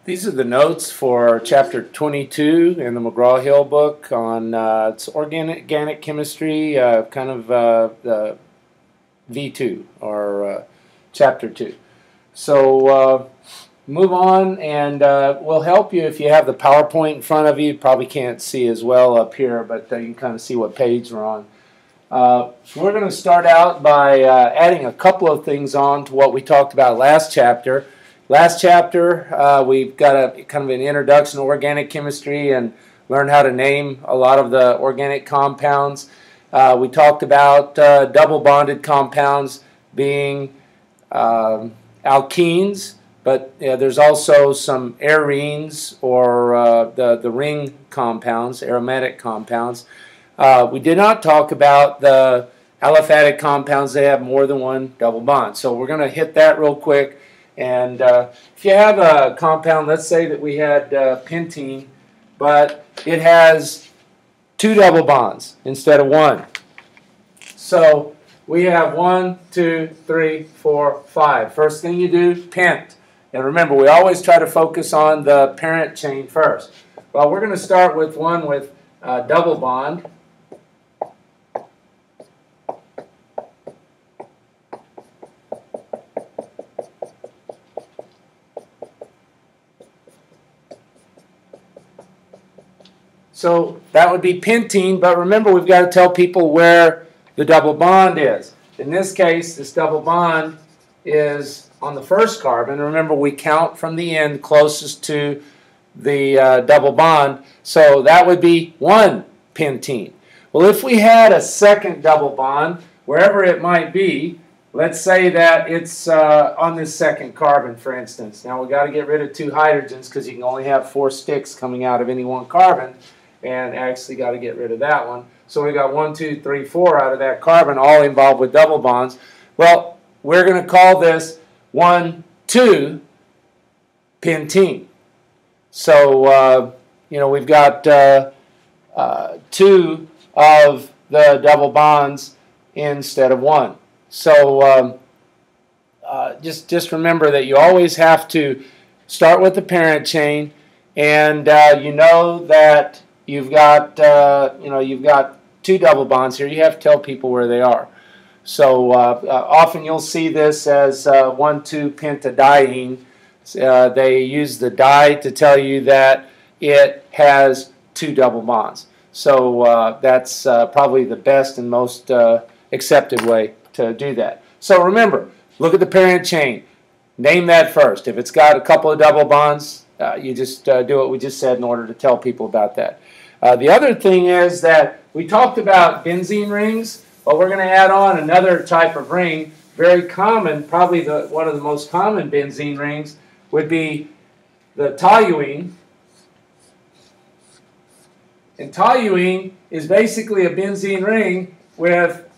These are the notes for Chapter 22 in the McGraw-Hill book on it's organic chemistry, the V2 or Chapter 2. So move on, and we'll help you if you have the PowerPoint in front of you. You probably can't see as well up here, but you can kind of see what page we're on. So we're going to start out by adding a couple of things on to what we talked about last chapter. Last chapter, we've got a kind of an introduction to organic chemistry and learn how to name a lot of the organic compounds. We talked about double bonded compounds being alkenes, but there's also some arenes or the ring compounds, aromatic compounds. We did not talk about the aliphatic compounds that have more than one double bond. So we're going to hit that real quick. And if you have a compound, let's say that we had pentene, but it has two double bonds instead of one. So we have 1, 2, 3, 4, 5. First thing you do, pent. And remember, we always try to focus on the parent chain first. Well, we're going to start with one with double bond. So that would be pentene, but remember we've got to tell people where the double bond is. In this case, this double bond is on the first carbon. Remember, we count from the end closest to the double bond, so that would be 1 pentene. Well, if we had a second double bond, wherever it might be, let's say that it's on this second carbon, for instance. Now, we've got to get rid of 2 hydrogens because you can only have 4 sticks coming out of any one carbon. And actually got to get rid of that one. So we got 1, 2, 3, 4 out of that carbon, all involved with double bonds. Well, we're going to call this 1, 2 pentene. So we've got 2 of the double bonds instead of 1. So just remember that you always have to start with the parent chain, and you know that you've got 2 double bonds here. You have to tell people where they are. So often you'll see this as 1, 2 pentadiene. They use the di to tell you that it has 2 double bonds. So that's probably the best and most accepted way to do that. So remember, look at the parent chain. Name that first. If it's got a couple of double bonds, you just do what we just said in order to tell people about that. The other thing is that we talked about benzene rings. Well, we're going to add on another type of ring, very common, probably one of the most common benzene rings would be the toluene. And toluene is basically a benzene ring with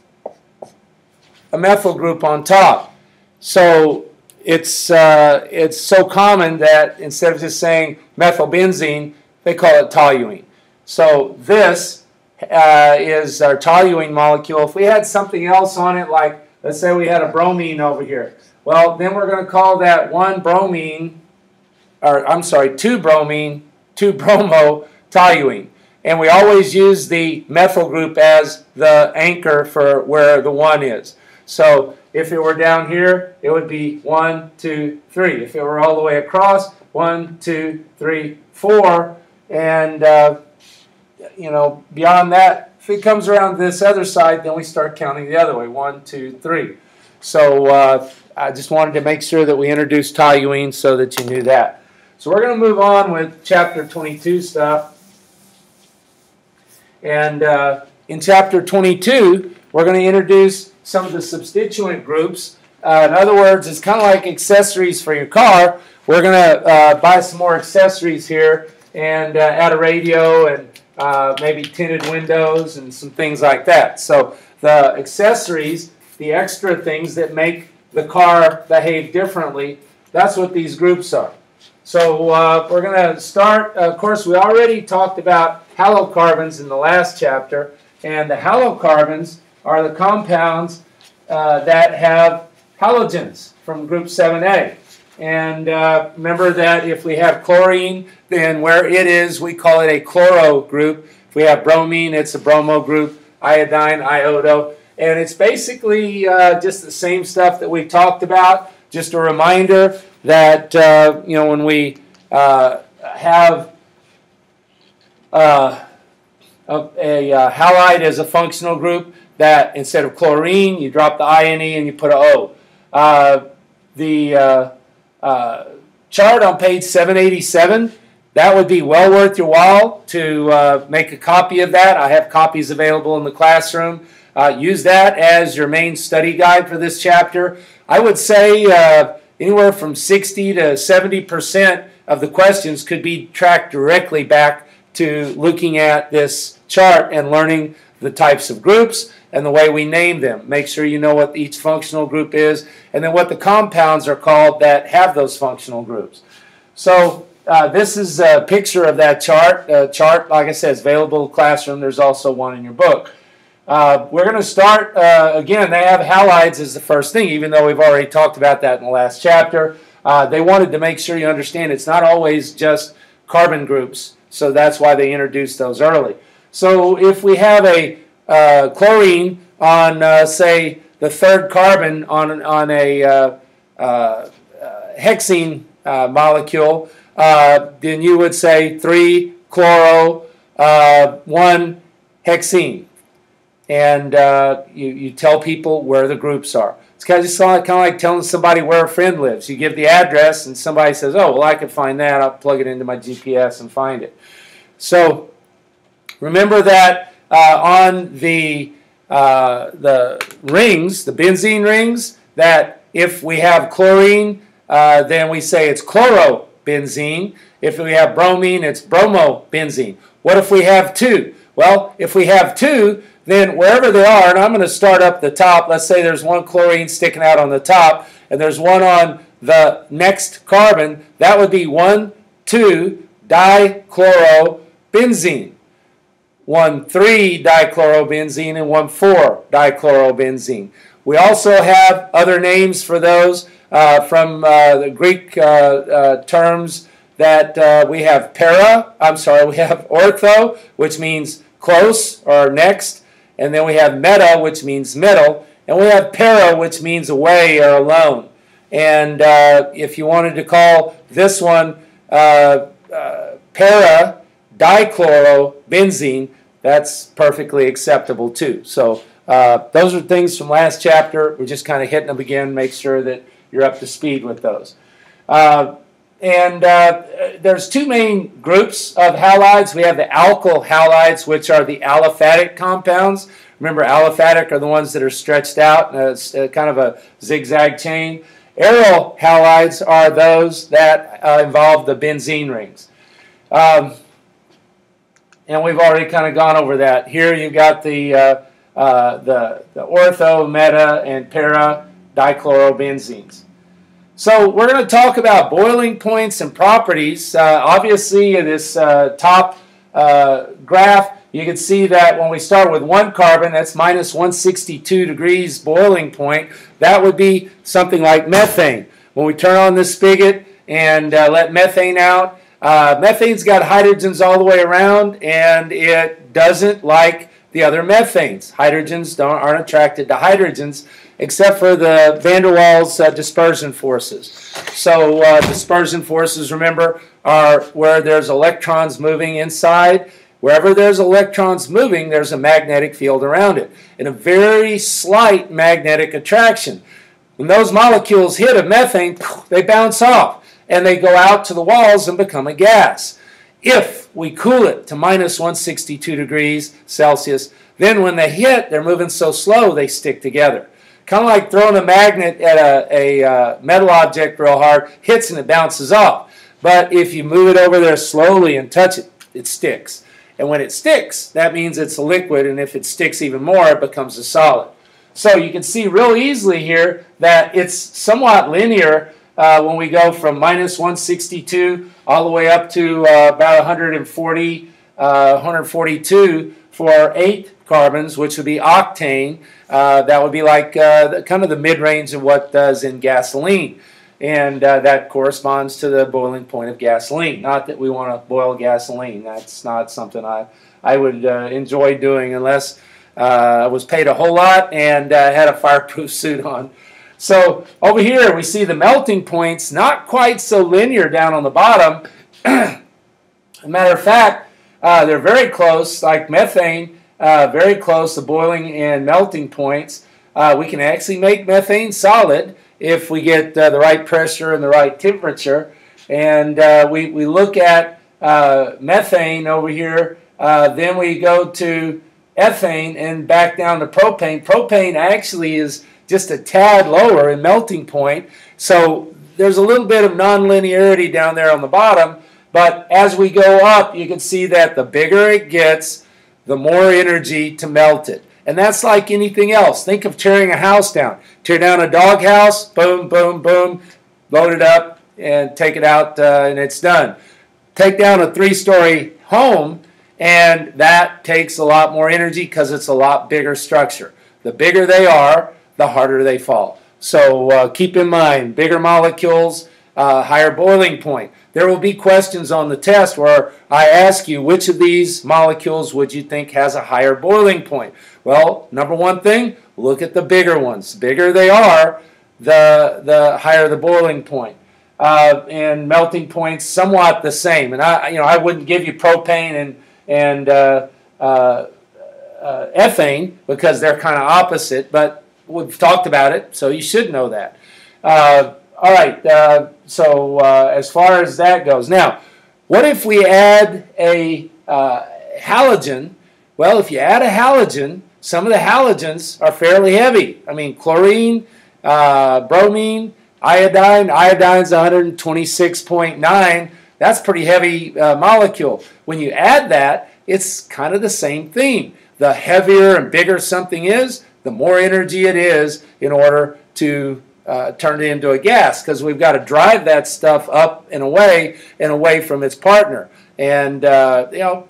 a methyl group on top. So it's so common that instead of just saying methylbenzene, they call it toluene. So this is our toluene molecule. If we had something else on it, like let's say we had a bromine over here, well, then we're going to call that 2 bromine, 2 bromo toluene. And we always use the methyl group as the anchor for where the 1 is. So if it were down here, it would be 1, 2, 3. If it were all the way across, 1, 2, 3, 4, and beyond that, if it comes around this other side, then we start counting the other way, 1, 2, 3. So I just wanted to make sure that we introduced toluene so that you knew that. So we're going to move on with Chapter 22 stuff. And in Chapter 22, we're going to introduce some of the substituent groups. In other words, it's kind of like accessories for your car. We're going to buy some more accessories here and add a radio and maybe tinted windows and some things like that. So the accessories, the extra things that make the car behave differently, that's what these groups are. So we're going to start, of course, we already talked about halocarbons in the last chapter, and the halocarbons are the compounds that have halogens from group 7A. And remember that if we have chlorine, then where it is, we call it a chloro group. If we have bromine, it's a bromo group, iodine, iodo. And it's basically just the same stuff that we talked about. Just a reminder that, you know, when we have a halide as a functional group, that instead of chlorine, you drop the INE and you put an O. The chart on page 787, that would be well worth your while to make a copy of that. I have copies available in the classroom. Use that as your main study guide for this chapter. I would say anywhere from 60 to 70% of the questions could be tracked directly back to looking at this chart and learning the types of groups and the way we name them. Make sure you know what each functional group is and then what the compounds are called that have those functional groups. So this is a picture of that chart. Chart, like I said, is available in the classroom. There's also one in your book. We're going to start, again, they have halides as the first thing, even though we've already talked about that in the last chapter. They wanted to make sure you understand it's not always just carbon groups, so that's why they introduced those early. So if we have a chlorine on, say, the third carbon on a hexene molecule, then you would say 3 chloro, 1 hexene. And you tell people where the groups are. It's kind of like telling somebody where a friend lives. You give the address and somebody says, oh, well, I can find that. I'll plug it into my GPS and find it. So remember that on the rings, the benzene rings, that if we have chlorine, then we say it's chlorobenzene. If we have bromine, it's bromobenzene. What if we have 2? Well, if we have 2, then wherever they are, and I'm going to start up the top. Let's say there's 1 chlorine sticking out on the top, and there's 1 on the next carbon. That would be 1,2-dichlorobenzene, 1,3-dichlorobenzene, and 1,4-dichlorobenzene. We also have other names for those from the Greek terms that we have we have ortho, which means close or next. And then we have meta, which means middle. And we have para, which means away or alone. And if you wanted to call this one para-dichlorobenzene, that's perfectly acceptable too. So those are things from last chapter. We're just kind of hitting them again, make sure that you're up to speed with those. There's 2 main groups of halides. We have the alkyl halides, which are the aliphatic compounds. Remember, aliphatic are the ones that are stretched out. It's kind of a zigzag chain. Aryl halides are those that involve the benzene rings. And we've already kind of gone over that. Here you've got the ortho, meta, and para dichlorobenzenes. So we're going to talk about boiling points and properties. Obviously, in this top graph, you can see that when we start with 1 carbon, that's minus 162 degrees boiling point. That would be something like methane. When we turn on this spigot and let methane out, methane's got hydrogens all the way around, and it doesn't like the other methanes. Hydrogens aren't attracted to hydrogens, except for the van der Waals dispersion forces. So dispersion forces, remember, are where there's electrons moving inside. Wherever there's electrons moving, there's a magnetic field around it, and a very slight magnetic attraction. When those molecules hit a methane, they bounce off, and they go out to the walls and become a gas. If we cool it to minus 162 degrees Celsius, then when they hit, they're moving so slow they stick together. Kind of like throwing a magnet at a metal object real hard, hits and it bounces off. But if you move it over there slowly and touch it, it sticks. And when it sticks, that means it's a liquid, and if it sticks even more, it becomes a solid. So you can see real easily here that it's somewhat linear when we go from minus 162 all the way up to about 142 for 8 carbons, which would be octane. That would be like kind of the mid-range of what is in gasoline. and that corresponds to the boiling point of gasoline. Not that we want to boil gasoline. That's not something I would enjoy doing unless I was paid a whole lot and had a fireproof suit on. So over here we see the melting points not quite so linear down on the bottom. As a matter of fact, they're very close, like methane, very close, the boiling and melting points. We can actually make methane solid if we get the right pressure and the right temperature. And we look at methane over here, then we go to ethane and back down to propane. Propane actually is just a tad lower in melting point, so there's a little bit of nonlinearity down there on the bottom, but as we go up, you can see that the bigger it gets, the more energy to melt it. And that's like anything else. Think of tearing a house down. Tear down a dog house, boom, boom, boom, load it up and take it out and it's done. Take down a 3-story home and that takes a lot more energy because it's a lot bigger structure. The bigger they are, the harder they fall. So keep in mind, bigger molecules, higher boiling point. There will be questions on the test where I ask you which of these molecules would you think has a higher boiling point. Well, number one thing, look at the bigger ones. The bigger they are, the higher the boiling point. And melting points somewhat the same. And I wouldn't give you propane and ethane because they're kind of opposite, but we've talked about it, so you should know that. All right, so as far as that goes. Now, what if we add a halogen? Well, if you add a halogen, some of the halogens are fairly heavy. I mean, chlorine, bromine, iodine. Iodine's 126.9. That's a pretty heavy molecule. When you add that, it's kind of the same theme. The heavier and bigger something is, the more energy it is in order to turn it into a gas, because we've got to drive that stuff up and away from its partner. And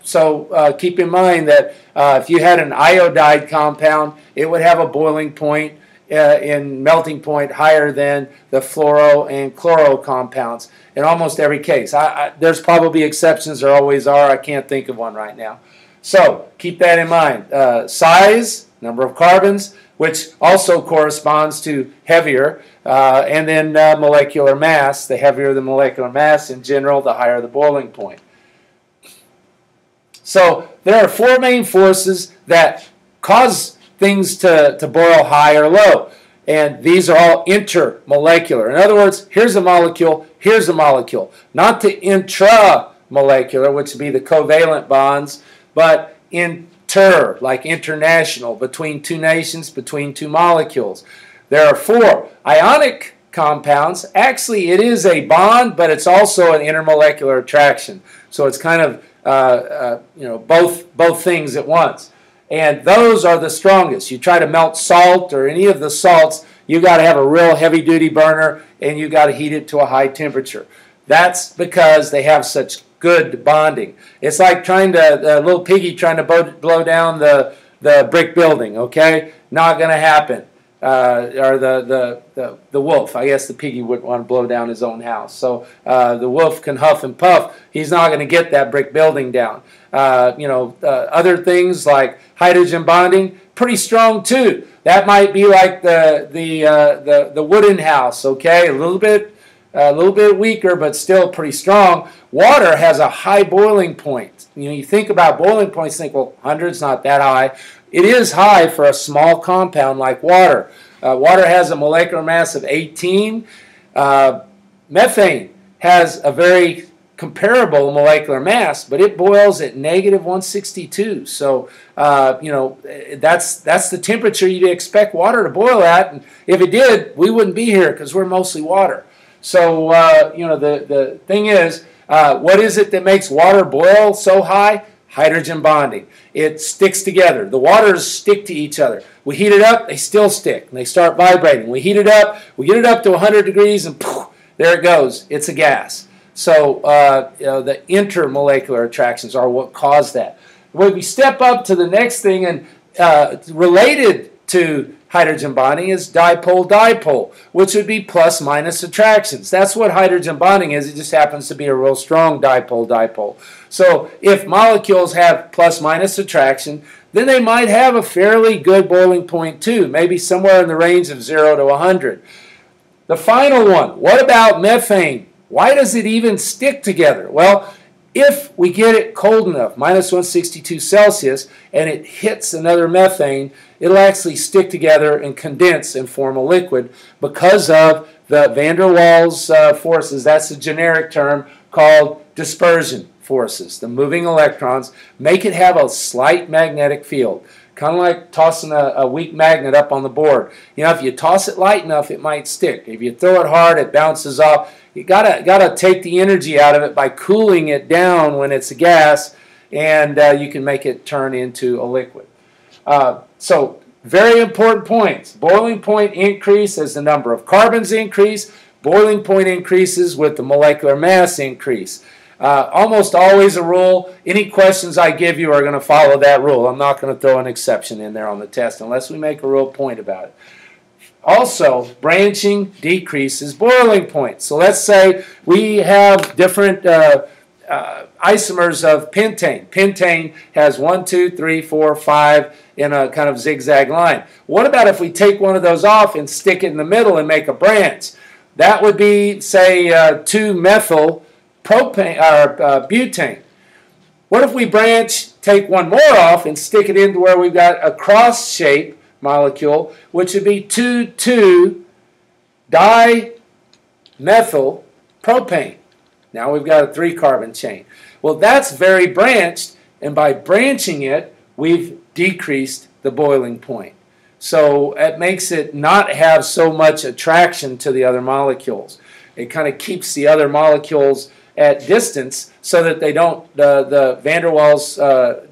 so keep in mind that if you had an iodide compound, it would have a boiling point in melting point higher than the fluoro and chloro compounds in almost every case. There's probably exceptions, there always are. I can't think of one right now. So keep that in mind. Size, number of carbons, which also corresponds to heavier, and then molecular mass. The heavier the molecular mass in general, the higher the boiling point. So there are 4 main forces that cause things to boil high or low, and these are all intermolecular. In other words, here's a molecule, here's a molecule. Not the intramolecular, which would be the covalent bonds, but inter, like international, between 2 nations, between 2 molecules. There are 4 ionic compounds. Actually, it is a bond, but it's also an intermolecular attraction. So it's kind of both things at once. And those are the strongest. You try to melt salt or any of the salts, you got to have a real heavy-duty burner, and you got to heat it to a high temperature. That's because they have such good bonding. It's like trying to little piggy trying to blow down the brick building. Okay, not going to happen. Or the wolf. I guess the piggy wouldn't want to blow down his own house. So the wolf can huff and puff. He's not going to get that brick building down. Other things like hydrogen bonding, pretty strong too. That might be like the wooden house. Okay, a little bit weaker, but still pretty strong. Water has a high boiling point. You think about boiling points, think, well, 100's not that high. It is high for a small compound like water. Water has a molecular mass of 18. Methane has a very comparable molecular mass, but it boils at -162. So, that's the temperature you'd expect water to boil at. And if it did, we wouldn't be here because we're mostly water. So, the thing is, what is it that makes water boil so high? Hydrogen bonding. It sticks together. The waters stick to each other. We heat it up, they still stick, and they start vibrating. We heat it up, we get it up to 100 degrees, and poof, there it goes. It's a gas. So the intermolecular attractions are what cause that. When we step up to the next thing, and related to hydrogen bonding is dipole-dipole, which would be plus-minus attractions. That's what hydrogen bonding is. It just happens to be a real strong dipole-dipole. So if molecules have plus-minus attraction, then they might have a fairly good boiling point too, maybe somewhere in the range of 0 to 100. The final one, what about methane? Why does it even stick together? Well, if we get it cold enough, minus 162 Celsius, and it hits another methane, it'll actually stick together and condense and form a liquid because of the van der Waals forces. That's a generic term called dispersion forces. The moving electrons make it have a slight magnetic field, kind of like tossing a weak magnet up on the board. You know, if you toss it light enough, it might stick. If you throw it hard, it bounces off. You gotta take the energy out of it by cooling it down when it's a gas, and you can make it turn into a liquid. So very important points. Boiling point increase as the number of carbons increase. Boiling point increases with the molecular mass increase. Almost always a rule. Any questions I give you are going to follow that rule. I'm not going to throw an exception in there on the test unless we make a real point about it. Also, branching decreases boiling point. So let's say we have different isomers of pentane. Pentane has 1, 2, 3, 4, 5 in a kind of zigzag line. What about if we take one of those off and stick it in the middle and make a branch? That would be, say, 2-methyl propane or butane. What if we take one more off and stick it into where we've got a cross shape molecule, which would be 2,2-dimethyl propane. Now we've got a 3-carbon chain. Well, that's very branched, and by branching it, we've decreased the boiling point. So it makes it not have so much attraction to the other molecules. It kind of keeps the other molecules at distance so that they don't, the van der Waals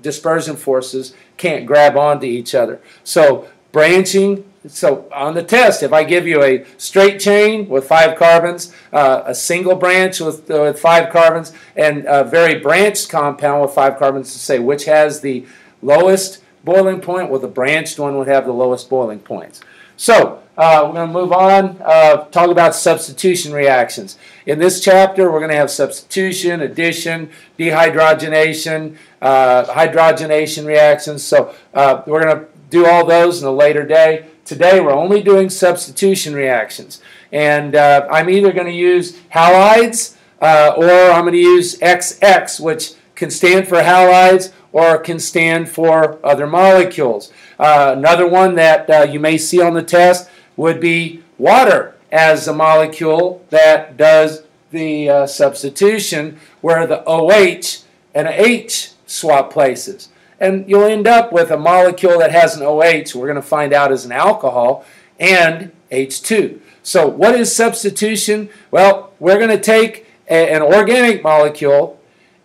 dispersion forces can't grab onto each other. So branching, so on the test, if I give you a straight chain with 5 carbons, a single branch with 5 carbons, and a very branched compound with 5 carbons, to say which has the lowest boiling point, well, the branched one would have the lowest boiling points. So we're going to move on, talk about substitution reactions. In this chapter, we're going to have substitution, addition, dehydrogenation, hydrogenation reactions. So we're going to do all those in a later day. Today, we're only doing substitution reactions. And I'm either going to use halides or I'm going to use XX, which can stand for halides or can stand for other molecules. Another one that you may see on the test would be water as a molecule that does the substitution where the OH and an H swap places. And you'll end up with a molecule that has an OH, we're going to find out is an alcohol, and H2. So what is substitution? Well, we're going to take an organic molecule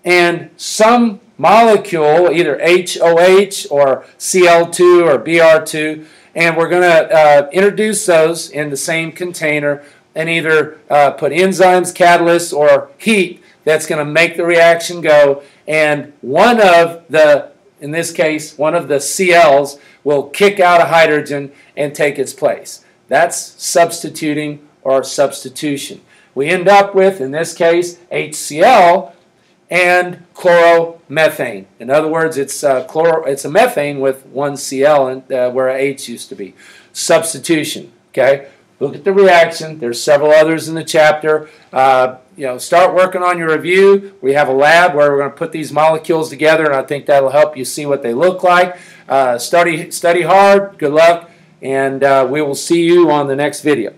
and some molecule, either HOH or Cl2 or Br2, and we're going to introduce those in the same container and either put enzymes, catalysts, or heat that's going to make the reaction go, and one of the, in this case, one of the Cl's will kick out a hydrogen and take its place. That's substituting or substitution. We end up with, in this case, HCl and chloromethane. In other words, it's a methane with one Cl and, where a H used to be. Substitution. Okay. Look at the reaction. There's several others in the chapter. Start working on your review. We have a lab where we're going to put these molecules together, and I think that'll help you see what they look like. Study hard. Good luck, and we will see you on the next video.